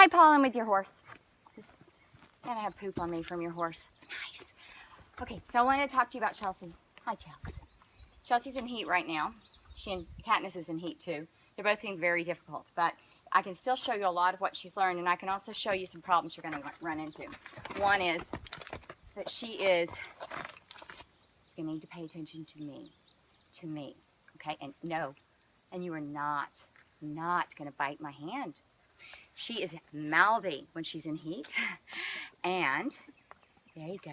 Hi, Paul, I'm with your horse. Just gotta have poop on me from your horse. Nice. Okay, so I wanted to talk to you about Chelsea. Hi, Chelsea. Chelsea's in heat right now. She and Katniss is in heat too. They're both being very difficult, but I can still show you a lot of what she's learned, and I can also show you some problems you're gonna run into. One is that she is, you need to pay attention to me, okay? And no, and you are not gonna bite my hand. She is mouthy when she's in heat, and there you go.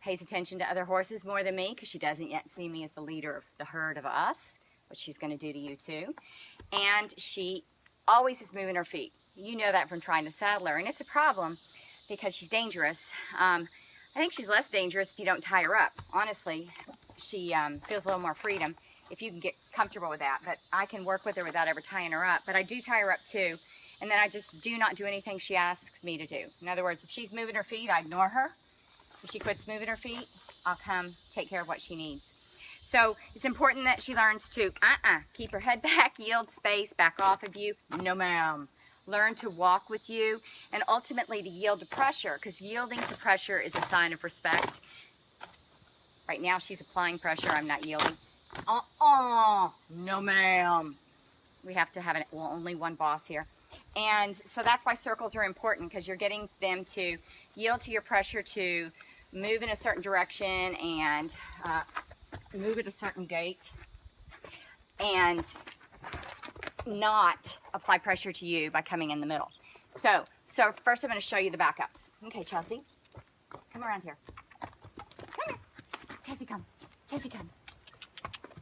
Pays attention to other horses more than me because she doesn't yet see me as the leader of the herd of us, which she's going to do to you too. And she always is moving her feet. You know that from trying to saddle her, and it's a problem because she's dangerous. I think she's less dangerous if you don't tie her up. Honestly, she feels a little more freedom if you can get comfortable with that. But I can work with her without ever tying her up. But I do tie her up too, and then I just do not do anything she asks me to do. In other words, if she's moving her feet, I ignore her. If she quits moving her feet, I'll come take care of what she needs. So it's important that she learns to keep her head back, yield space, back off of you. No, ma'am. Learn to walk with you, and ultimately to yield to pressure, because yielding to pressure is a sign of respect. Right now she's applying pressure. I'm not yielding. No, ma'am. We have to have only one boss here. And so that's why circles are important, because you're getting them to yield to your pressure, to move in a certain direction and move at a certain gait, and not apply pressure to you by coming in the middle. So first I'm going to show you the backups. Okay, Chelsea, come around here. Come here. Chelsea, come. Chelsea, come.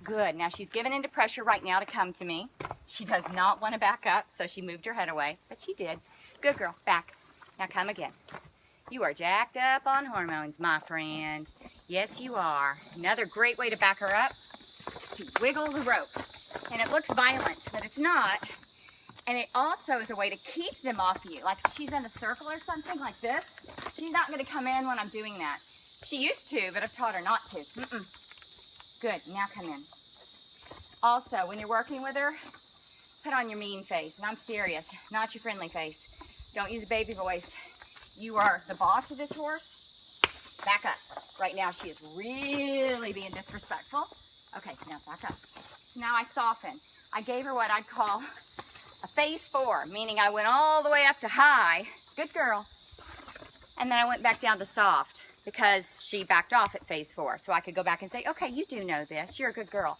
Good. Now she's given into pressure right now to come to me. She does not want to back up, so she moved her head away, but she did. Good girl. Back. Now come again. You are jacked up on hormones, my friend. Yes, you are. Another great way to back her up is to wiggle the rope. And it looks violent, but it's not. And it also is a way to keep them off you. Like if she's in a circle or something like this, she's not going to come in when I'm doing that. She used to, but I've taught her not to. Good. Now come in. Also, when you're working with her, put on your mean face. And I'm serious, not your friendly face. Don't use a baby voice. You are the boss of this horse. Back up. Right now she is really being disrespectful. Okay, now back up. Now I soften. I gave her what I'd call a phase 4, meaning I went all the way up to high. Good girl. And then I went back down to soft because she backed off at phase 4. So I could go back and say, okay, you do know this. You're a good girl.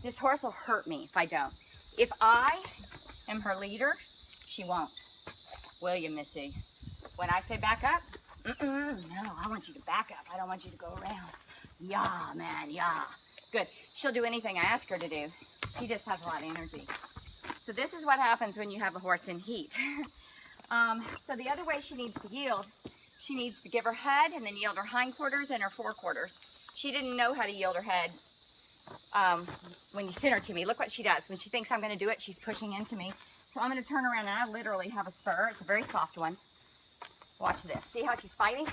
This horse will hurt me if I don't. If I am her leader, she won't. Will you, Missy? When I say back up, no, I want you to back up. I don't want you to go around. Yeah, man, yeah. Good. She'll do anything I ask her to do. She just has a lot of energy. So this is what happens when you have a horse in heat. So the other way she needs to yield, she needs to give her head and then yield her hindquarters and her forequarters. She didn't know how to yield her head when you sent her to me. Look what she does. When she thinks I'm going to do it, she's pushing into me. So I'm going to turn around, and I literally have a spur. It's a very soft one. Watch this. See how she's fighting?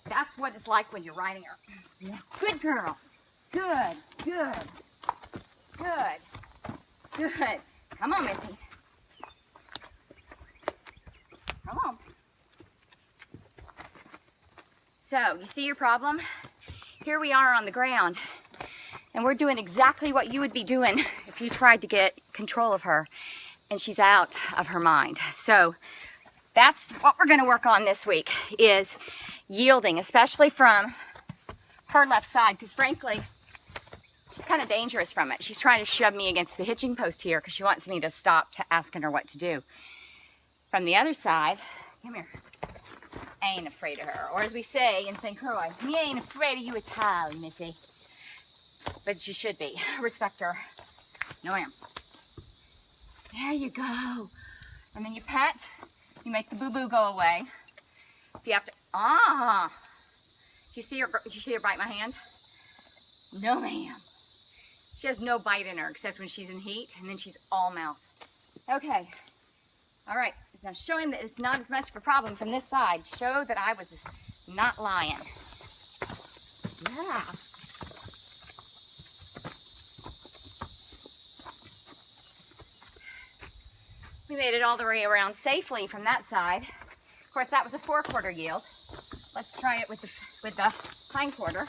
That's what it's like when you're riding her. Yeah. Good girl. Good, good, good, good. Come on, Missy. Come on. So, you see your problem? Here we are on the ground, and we're doing exactly what you would be doing if you tried to get control of her, and she's out of her mind. So, that's what we're going to work on this week, is yielding, especially from her left side, because frankly, she's kind of dangerous from it. She's trying to shove me against the hitching post here because she wants me to stop asking her what to do. From the other side, come here. I ain't afraid of her. Or as we say in St. Croix, me ain't afraid of you at all, Missy. But she should be. Respect her. No, ma'am. There you go. And then you pet. You make the boo-boo go away. If you have to, do you see her bite my hand? No, ma'am. She has no bite in her except when she's in heat, and then she's all mouth. Okay. All right. Now show him that it's not as much of a problem from this side. Show that I was not lying. Yeah. We made it all the way around safely from that side. Of course, that was a 4/4 yield. Let's try it with the hindquarter.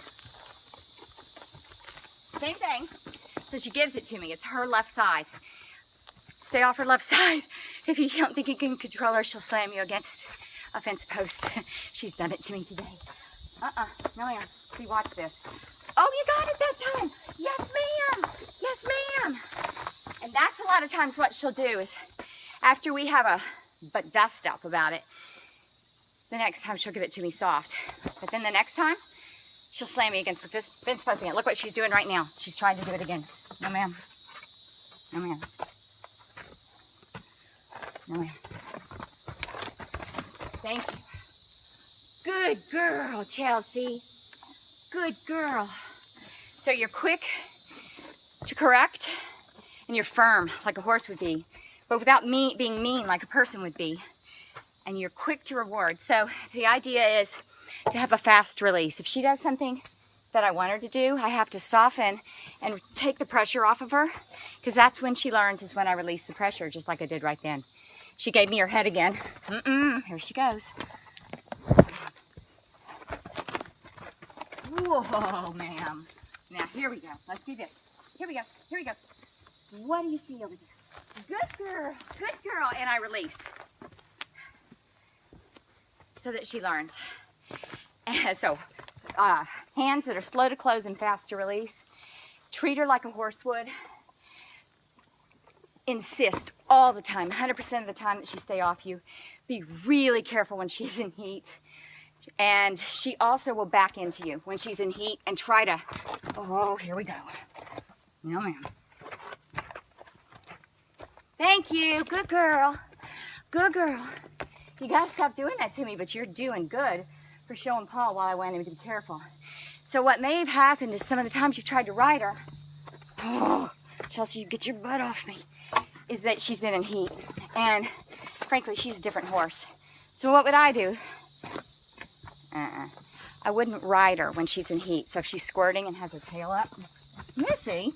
Same thing. So she gives it to me. It's her left side. Stay off her left side. If you don't think you can control her, she'll slam you against a fence post. She's done it to me today. No ma'am. See, watch this. Oh, you got it that time. Yes, ma'am. Yes, ma'am. And that's a lot of times what she'll do is after we have a dust up about it, the next time she'll give it to me soft. But then the next time, she'll slam me against the fence post again. Look what she's doing right now. She's trying to do it again. No, ma'am. No, ma'am. No, ma'am. Thank you. Good girl, Chelsea. Good girl. So you're quick to correct and you're firm like a horse would be, but without being mean like a person would be. And you're quick to reward. So the idea is to have a fast release. If she does something that I want her to do, I have to soften and take the pressure off of her, because that's when she learns, is when I release the pressure, just like I did right then. She gave me her head again. Here she goes. Whoa, ma'am. Now, here we go. Let's do this. Here we go. Here we go. What do you see over there? Good girl. Good girl. And I release. So that she learns. And so, hands that are slow to close and fast to release. Treat her like a horse would. Insist all the time, 100% of the time, that she stay off you. Be really careful when she's in heat. And she also will back into you when she's in heat and try to, oh, here we go. No, ma'am. Thank you. Good girl. Good girl. You gotta stop doing that to me, but you're doing good for showing Paul while I went and be careful. So what may have happened is some of the times you've tried to ride her, oh, Chelsea, you get your butt off me, is that she's been in heat. And frankly, she's a different horse. So what would I do? I wouldn't ride her when she's in heat. So if she's squirting and has her tail up, Missy.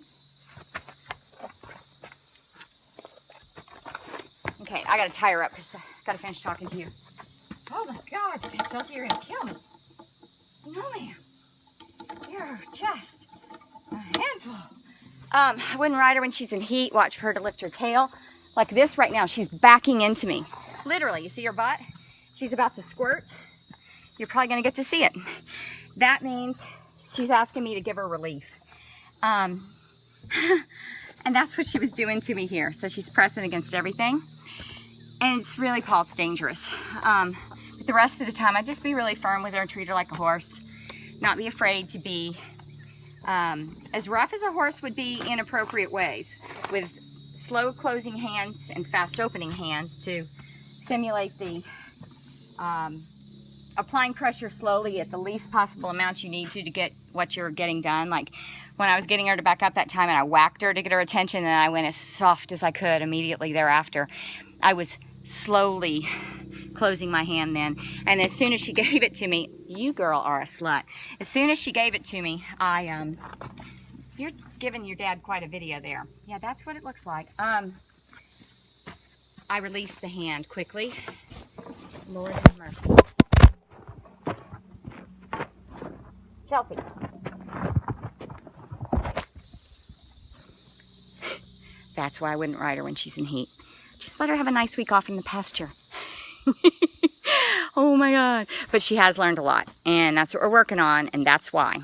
Okay, I gotta tie her up because I gotta finish talking to you. Oh my God, Chelsea, you're gonna kill me. No, ma'am. You're just a handful. I wouldn't ride her when she's in heat. Watch for her to lift her tail. Like this right now, she's backing into me. Literally, you see her butt? She's about to squirt. You're probably gonna get to see it. That means she's asking me to give her relief. And that's what she was doing to me here. So she's pressing against everything. And it's really, Paul, it's dangerous. But the rest of the time, I'd just be really firm with her and treat her like a horse. Not be afraid to be as rough as a horse would be in appropriate ways, with slow closing hands and fast opening hands to simulate the applying pressure slowly at the least possible amount you need to get what you're getting done. Like when I was getting her to back up that time and I whacked her to get her attention, and I went as soft as I could immediately thereafter. I was slowly closing my hand then. And as soon as she gave it to me, you girl are a slut. As soon as she gave it to me, you're giving your dad quite a video there. Yeah, that's what it looks like. I released the hand quickly. Lord have mercy. Chelsea. That's why I wouldn't ride her when she's in heat. Just let her have a nice week off in the pasture. Oh my God. But she has learned a lot, and that's what we're working on, and that's why.